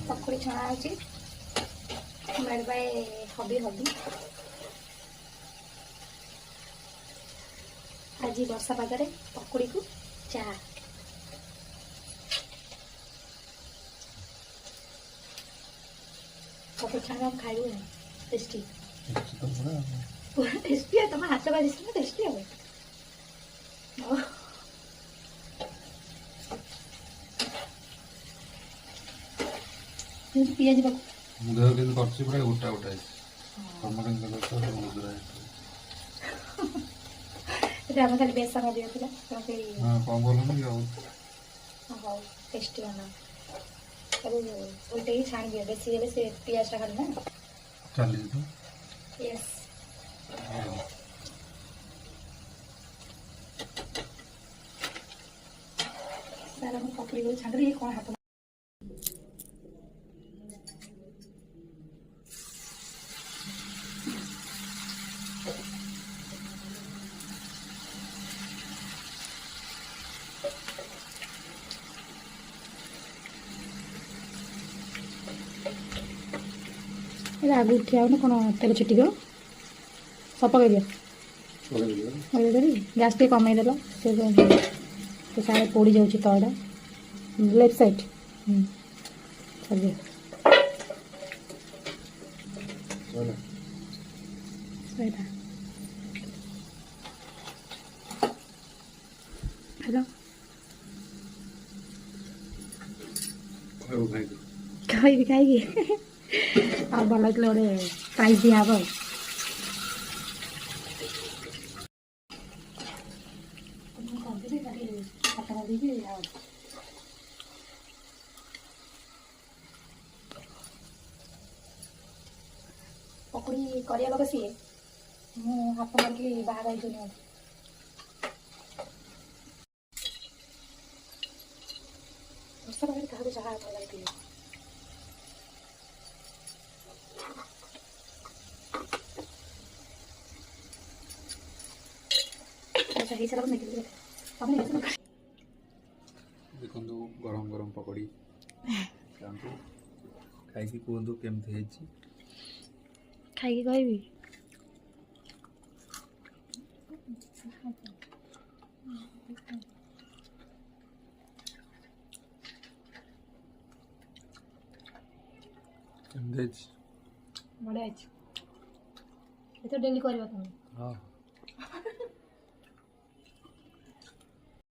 पकड़ी छणा होची made by हबी हबी। आज वर्षा पागरे पकड़ी को चा पकड़ी छणा खाइबो टेस्टी पूरा टेस्टी है। तुम हाथ बाजी से टेस्टी है पियाज बाबू मुझे के करछि पूरा गोटा गोटा है टमाटर के तो मुद्रा है तो हम खाली बेसन दिया थिला तो के हां कम बोलो नहीं हो हां टेस्टी बना अब उल्टे ही छान दिया बेसी हेले से पियाज टा खाली ना चल तो यस सारा हम पकड़ी को छान रही कौन हाथ आगु ठिया हो कौन तेल छिटिक सब पकड़ दिया गैस टे कमईदेल से सारे पोड़ी जाऊँगी तलटा लेफ्ट साइड चलिए हेलो खाई खाई आ भल गोटे प्राइज दिया हम पकड़ी करिया लोक सी मु हाथ मारिकी बाहर आई वर्षा पाखे क्या चाह भल लगे अच्छा ही सारा देखिए देखो गरम गरम पकड़ी खाई कहतु केमती खाई कहबी केमती बढ़िया तो डेली कर हाँ